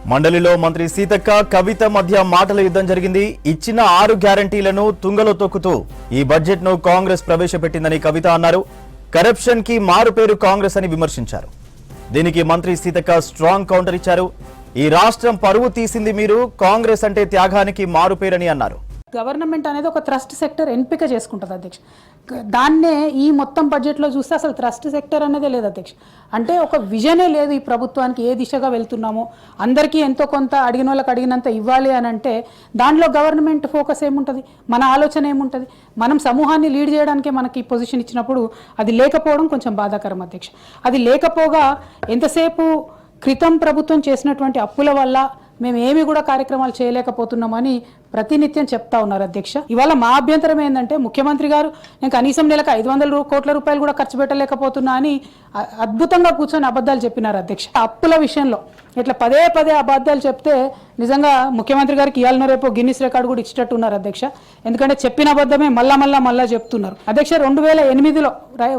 మండలిలో మంత్రి సీతక్క కవిత మధ్య మాటల యుద్ధం జరిగింది. ఇచ్చిన 6 గ్యారంటీలను తుంగలో తొక్కుతూ ఈ బడ్జెట్ ను కాంగ్రెస్ ప్రవేశపెట్టిందని కవిత అన్నారు. కరప్షన్ కి మారుపేరు కాంగ్రెస్ అని విమర్శించారు. దీనికి మంత్రి సీతక్క స్ట్రాంగ్ కౌంటర్ ఇచ్చారు. ఈ రాష్ట్రం పరువు తీసింది మీరు, కాంగ్రెస్ అంటే త్యాగానికి మారుపేరని అన్నారు. గవర్నమెంట్ అనేది ఒక ట్రస్ట్ సెక్టర్ ఎంపిక చేసుకుంటుంది అధ్యక్ష. దాన్నే ఈ మొత్తం బడ్జెట్లో చూస్తే అసలు ట్రస్ట్ సెక్టర్ అనేదే లేదు అధ్యక్ష. అంటే ఒక విజనే లేదు ఈ ప్రభుత్వానికి, ఏ దిశగా వెళ్తున్నామో, అందరికీ ఎంతో కొంత అడిగిన వాళ్ళకి అడిగినంత ఇవ్వాలి అని అంటే దానిలో గవర్నమెంట్ ఫోకస్ ఏముంటుంది, మన ఆలోచన ఏముంటుంది? మనం సమూహాన్ని లీడ్ చేయడానికే మనకి ఈ పొజిషన్ ఇచ్చినప్పుడు అది లేకపోవడం కొంచెం బాధాకరం అధ్యక్ష. అది లేకపోగా ఎంతసేపు క్రితం ప్రభుత్వం చేసినటువంటి అప్పుల వల్ల మేము ఏమి కూడా కార్యక్రమాలు చేయలేకపోతున్నామని ప్రతినిత్యం చెప్తా ఉన్నారు అధ్యక్ష. ఇవాళ మా అభ్యంతరం ఏంటంటే ముఖ్యమంత్రి గారు నేను కనీసం నెలకు 500 కోట్ల రూపాయలు కూడా ఖర్చు పెట్టలేకపోతున్నా అని అద్భుతంగా కూర్చొని అబద్ధాలు చెప్పినారు అధ్యక్ష. అప్పుల విషయంలో ఇట్లా పదే అబద్ధాలు చెప్తే నిజంగా ముఖ్యమంత్రి గారికి ఇవాళ రేపు గిన్నిస్ రికార్డు కూడా ఇచ్చినట్టు ఉన్నారు అధ్యక్ష. ఎందుకంటే చెప్పిన అబద్ధమే మళ్ళా చెప్తున్నారు అధ్యక్ష. 2008లో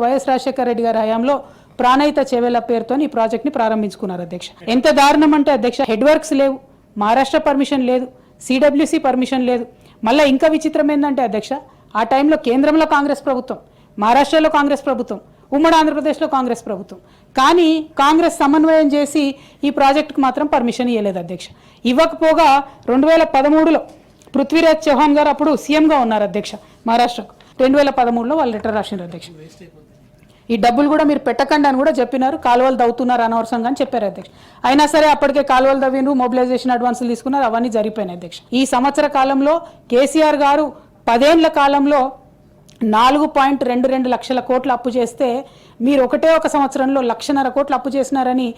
వైఎస్ రాజశేఖర రెడ్డి గారి హయాంలో ప్రాణహిత చెవెల పేరుతో ఈ ప్రాజెక్ట్ ని ప్రారంభించుకున్నారు అధ్యక్ష. ఎంత దారుణం అంటే అధ్యక్ష, హెడ్ వర్క్స్ లేవు, మహారాష్ట్ర పర్మిషన్ లేదు, సిడబ్ల్యూసి పర్మిషన్ లేదు. మళ్ళీ ఇంకా విచిత్రం ఏంటంటే అధ్యక్ష, ఆ టైంలో కేంద్రంలో కాంగ్రెస్ ప్రభుత్వం, మహారాష్ట్రలో కాంగ్రెస్ ప్రభుత్వం, ఉమ్మడి ఆంధ్రప్రదేశ్లో కాంగ్రెస్ ప్రభుత్వం, కానీ కాంగ్రెస్ సమన్వయం చేసి ఈ ప్రాజెక్టుకు మాత్రం పర్మిషన్ ఇవ్వలేదు అధ్యక్ష. ఇవ్వకపోగా 2013లో పృథ్వీరాజ్ చౌహాన్ గారు అప్పుడు సీఎంగా ఉన్నారు అధ్యక్ష మహారాష్ట్రకు. 2013లో వాళ్ళు లెటర్ రాసినారు అధ్యక్ష. ఈ డబ్బులు కూడా మీరు పెట్టకండి అని కూడా చెప్పినారు, కాలువలు దవ్వుతున్నారు అనవసరంగా అని చెప్పారు అధ్యక్ష. అయినా సరే అప్పటికే కాలువలు దవ్విండ్రు, మొబిలైజేషన్ అడ్వాన్సులు తీసుకున్నారు, అవన్నీ జరిగిపోయినాయి అధ్యక్ష. ఈ సంవత్సర కాలంలో కేసీఆర్ గారు 10 ఏళ్ల కాలంలో 4.22 లక్షల కోట్లు అప్పు చేస్తే మీరు ఒక సంవత్సరంలో 1.5 కోట్లు అప్పు చేసినారని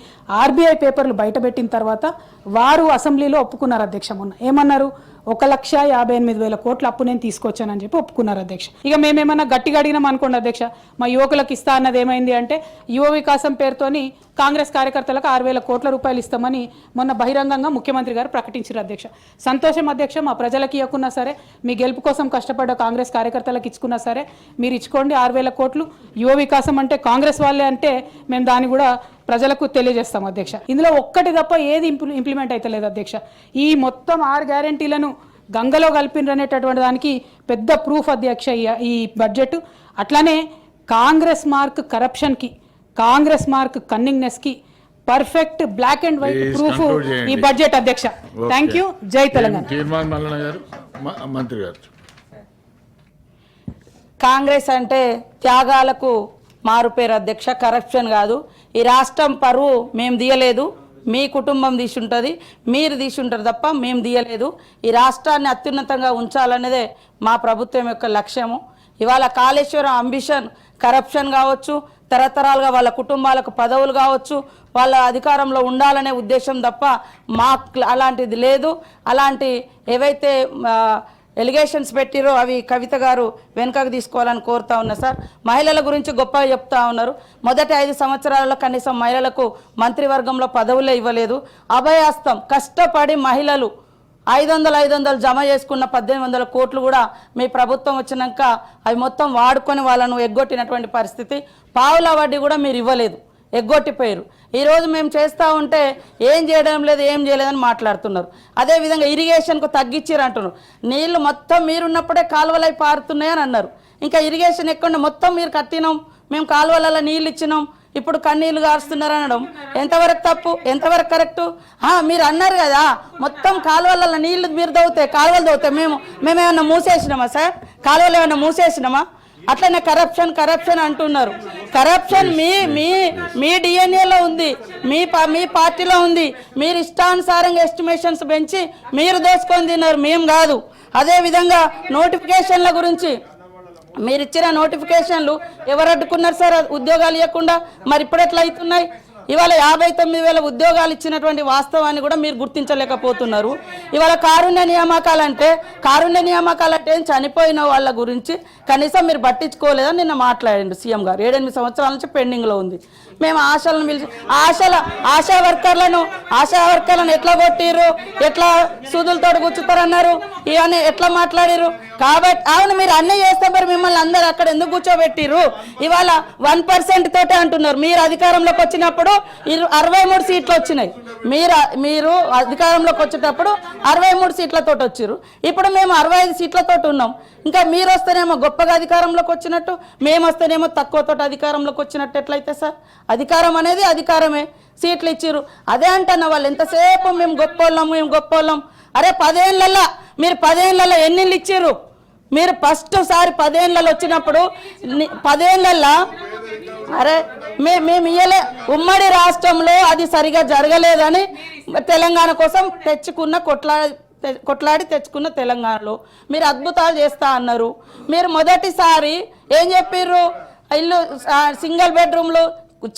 ఆర్బీఐ పేపర్లు బయటపెట్టిన తర్వాత వారు అసెంబ్లీలో ఒప్పుకున్నారు అధ్యక్ష. మొన్న ఏమన్నారు, 1,58,000 కోట్ల అప్పు నేను తీసుకొచ్చానని చెప్పి ఒప్పుకున్నారు అధ్యక్ష. ఇక మేమేమన్నా గట్టిగా అడిగినాం అనుకోండి అధ్యక్ష, మా యువకులకు ఇస్తా అన్నది ఏమైంది అంటే యువ వికాసం పేరుతోని కాంగ్రెస్ కార్యకర్తలకు 6,000 కోట్ల రూపాయలు ఇస్తామని మొన్న బహిరంగంగా ముఖ్యమంత్రి గారు ప్రకటించారు అధ్యక్ష. సంతోషం అధ్యక్ష, మా ప్రజలకు ఇవ్వకున్నా సరే, మీ గెలుపు కోసం కష్టపడ్డ కాంగ్రెస్ కార్యకర్తలకు ఇచ్చుకున్నా సరే మీరు ఇచ్చుకోండి 6,000 కోట్లు. యువ వికాసం అంటే కాంగ్రెస్ వాళ్ళే అంటే మేము దాన్ని కూడా ప్రజలకు తెలియజేస్తాం అధ్యక్ష. ఇందులో ఒక్కటి తప్ప ఏది ఇంప్లిమెంట్ అయితే లేదు అధ్యక్ష. ఈ మొత్తం 6 గ్యారంటీలను గంగలో కలిపినరు అనేటటువంటి దానికి పెద్ద ప్రూఫ్ అధ్యక్ష ఈ బడ్జెట్. అట్లానే కాంగ్రెస్ మార్క్ కరప్షన్కి, కాంగ్రెస్ మార్క్ కన్నింగ్నెస్కి perfect black and white proof ఈ బడ్జెట్ అధ్యక్ష. Thank you. జై తెలంగాణ. కాంగ్రెస్ అంటే త్యాగాలకు మారుపేరు అధ్యక్ష, కరప్షన్ కాదు. ఈ రాష్ట్రం పరువు మేము తీయలేదు, మీ కుటుంబం తీసుంటుంది, మీరు తీసుంటారు తప్ప మేము తీయలేదు. ఈ రాష్ట్రాన్ని అత్యున్నతంగా ఉంచాలనేదే మా ప్రభుత్వం యొక్క లక్ష్యము. ఇవాళ కాళేశ్వరం అంబిషన్ కరప్షన్ కావచ్చు, తరతరాలుగా వాళ్ళ కుటుంబాలకు పదవులు కావచ్చు, వాళ్ళ అధికారంలో ఉండాలనే ఉద్దేశం తప్ప మాకు అలాంటిది లేదు. అలాంటి ఏవైతే ఎలిగేషన్స్ పెట్టిరో అవి కవిత గారు వెనుకకు తీసుకోవాలని కోరుతా ఉన్నా సార్. మహిళల గురించి గొప్పగా చెప్తా ఉన్నారు. మొదటి 5 సంవత్సరాలలో కనీసం మహిళలకు మంత్రివర్గంలో పదవులే ఇవ్వలేదు. అభయాస్తం కష్టపడి మహిళలు 500 జమ చేసుకున్న 1,800 కోట్లు కూడా మీ ప్రభుత్వం వచ్చినాక అవి మొత్తం వాడుకొని వాళ్ళను ఎగ్గొట్టినటువంటి పరిస్థితి. పావుల వడ్డీ కూడా మీరు ఇవ్వలేదు, ఎగ్గొట్టిపోయారు. ఈరోజు మేము చేస్తూ ఉంటే ఏం చేయలేదని మాట్లాడుతున్నారు. అదేవిధంగా ఇరిగేషన్కు తగ్గించారు అంటున్నారు. నీళ్లు మొత్తం మీరున్నప్పుడే కాలువలై పారుతున్నాయని అన్నారు. ఇంకా ఇరిగేషన్ ఎక్కడ మొత్తం మీరు కట్టినాం, మేము కాలువలలో నీళ్ళు ఇచ్చినాం, ఇప్పుడు కన్నీళ్లు గారుస్తున్నారు అనడం ఎంతవరకు తప్పు, ఎంతవరకు కరెక్టు? మీరు అన్నారు కదా మొత్తం కాలువలలో నీళ్లు మీరు కాలువలు దవ్వుతాయి, మేమేమన్నా మూసేసినామా సార్? కాలువలు ఏమన్నా మూసేసినామా? అట్లనే కరప్షన్ అంటున్నారు. కరప్షన్ మీ డిఎన్ఏలో ఉంది, మీ పార్టీలో ఉంది. మీరు ఇష్టానుసారంగా ఎస్టిమేషన్స్ పెంచి మీరు దోసుకొని తిన్నారు, మేము కాదు. అదేవిధంగా నోటిఫికేషన్ల గురించి మీరు ఇచ్చిన నోటిఫికేషన్లు ఎవరు అడ్డుకున్నారు సార్ ఉద్యోగాలు ఇవ్వకుండా? మరి ఇప్పుడు ఎట్లా అవుతున్నాయి? ఇవాళ 59,000 ఉద్యోగాలు ఇచ్చినటువంటి వాస్తవాన్ని కూడా మీరు గుర్తించలేకపోతున్నారు. ఇవాళ కారుణ్య నియామకాలంటే చనిపోయిన వాళ్ళ గురించి కనీసం మీరు పట్టించుకోలేదని నిన్న మాట్లాడండి సీఎం గారు. 7-8 సంవత్సరాల నుంచి పెండింగ్లో ఉంది. మేము ఆశలను పిలిచి ఆశా వర్కర్లను ఎట్లా కొట్టిరు, ఎట్లా సూదులతో గుచ్చుతారన్నారు, ఇవన్నీ ఎట్లా మాట్లాడారు? కాబట్టి అవును మీరు అన్నీ చేస్తే మరి మిమ్మల్ని అందరూ అక్కడ ఎందుకు కూర్చోబెట్టిరు? ఇవాళ 1% తోటే అంటున్నారు. మీరు అధికారంలోకి వచ్చినప్పుడు 63 సీట్లు వచ్చినాయి. మీరు అధికారంలోకి వచ్చేటప్పుడు 63 సీట్లతో వచ్చారు, ఇప్పుడు మేము 65 సీట్లతో ఉన్నాం. ఇంకా మీరు వస్తేనేమో గొప్పగా అధికారంలోకి వచ్చినట్టు, మేము వస్తేనేమో తక్కువతో అధికారంలోకి వచ్చినట్టు ఎట్లయితే సార్? అధికారం అనేది అధికారమే, సీట్లు ఇచ్చిర్రు. అదే అంటున్న వాళ్ళు ఎంతసేపు మేము గొప్పోళ్ళం. అరే 10 ఏళ్ళల్లో మీరు 10 ఏళ్ళల్లో ఎన్ని ఇళ్ళు ఇచ్చిర్రు? మీరు ఫస్ట్ సారి 10 ఏళ్ళలో వచ్చినప్పుడు 10 ఏళ్ళల్లో అరే మేము ఇయ్యలే, ఉమ్మడి రాష్ట్రంలో అది సరిగా జరగలేదని తెలంగాణ కోసం కొట్లాడి తెచ్చుకున్న తెలంగాణలో మీరు అద్భుతాలు చేస్తా అన్నారు. మీరు మొదటిసారి ఏం చెప్పిర్రు? ఇల్లు సింగిల్ బెడ్రూమ్లు,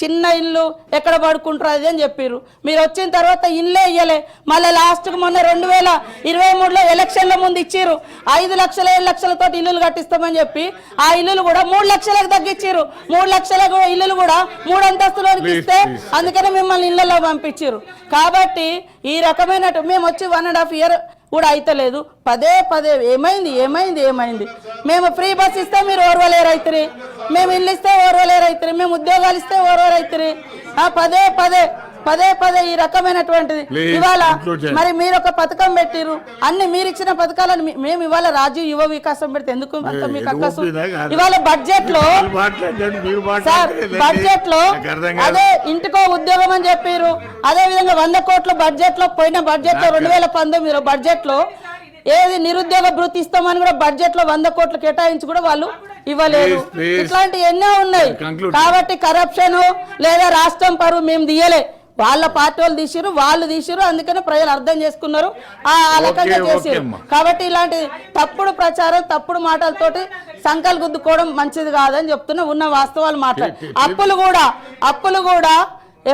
చిన్న ఇల్లు ఎక్కడ పడుకుంటారు అది అని చెప్పారు. మీరు వచ్చిన తర్వాత ఇల్లే ఇయ్యలే. మళ్ళీ లాస్ట్కి మొన్న 2023లో ఎలక్షన్ల ముందు ఇచ్చిర్రు 5 లక్షల 7 లక్షలతో ఇల్లులు కట్టిస్తామని చెప్పి ఆ ఇల్లులు కూడా 3 లక్షలకు తగ్గించారు. 3 లక్షల ఇల్లులు కూడా 3 అంతస్తులోకి ఇస్తే అందుకనే మిమ్మల్ని ఇళ్లలో పంపించారు. కాబట్టి ఈ రకమైన మేము వచ్చి 1.5 ఇయర్ కూడా అయితలేదు. పదే ఏమైంది? మేము ఫ్రీ బస్ ఇస్తే మీరు ఓర్వలేరైతురి, మేము ఇల్లు ఇస్తే ఓర్వలేరైతురి, మేము ఉద్యోగాలు ఇస్తే ఓర్వరైతురి. పదే ఈ రకమైనటువంటిది. ఇవాళ మరి మీరు ఒక పథకం పెట్టిరు, అన్ని మీరు ఇచ్చిన పథకాలను మేము ఇవాళ రాజీవ్ యువ వికాసం పెడితే ఎందుకు మీకు అక్కసు? ఇవాళ బడ్జెట్ లో అదే ఇంటికో ఉద్యోగం అని చెప్పారు. అదే విధంగా 100 కోట్ల బడ్జెట్ లో పోయిన బడ్జెట్ లో 2019 బడ్జెట్ లో ఏది నిరుద్యోగ భృతి ఇస్తామని కూడా బడ్జెట్ లో 100 కోట్లు కేటాయించి కూడా వాళ్ళు ఇవ్వలేదు. ఇట్లాంటి ఎన్నో ఉన్నాయి. కాబట్టి కరప్షన్ లేదా రాష్ట్రం పరువు మేము తీయలే, వాళ్ళ పార్టీ వాళ్ళు తీసిరు. అందుకనే ప్రజలు అర్థం చేసుకున్నారు, ఆ రకంగా చేసారు. కాబట్టి ఇలాంటి తప్పుడు ప్రచారం, తప్పుడు మాటలతోటి సంకలు గుద్దుకోవడం మంచిది కాదని చెప్తున్నా. ఉన్న వాస్తవాలు మాట్లాడి అప్పులు కూడా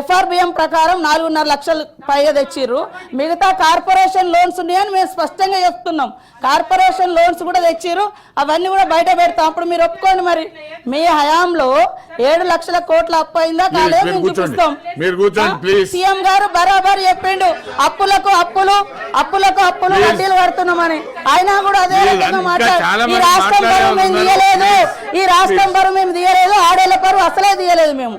FRBM ప్రకారం 4.5 లక్షలు పైగా తెచ్చిర్రు. మిగతా కార్పొరేషన్ లోన్స్ ఉన్నాయని మేము స్పష్టంగా చెప్తున్నాం. కార్పొరేషన్ లోన్స్ కూడా తెచ్చిర్రు, అవన్నీ కూడా బయట పెడతాం. అప్పుడు మీరు ఒప్పుకోండి. మరి మీ హయాంలో 7 లక్షల కోట్ల అప్పు అయిందా కాలేదు మేము చూపిస్తాం. సీఎం గారు బరాబర్ చెప్పిండు అప్పులకు అప్పులు వడ్డీలు కడుతున్నామని. అయినా కూడా అదే రకంగా మాట్లాడు. ఈ రాష్ట్రం పరువు మేము తీయలేదు, ఆడేళ్ల పరువు అసలే తీయలేదు మేము.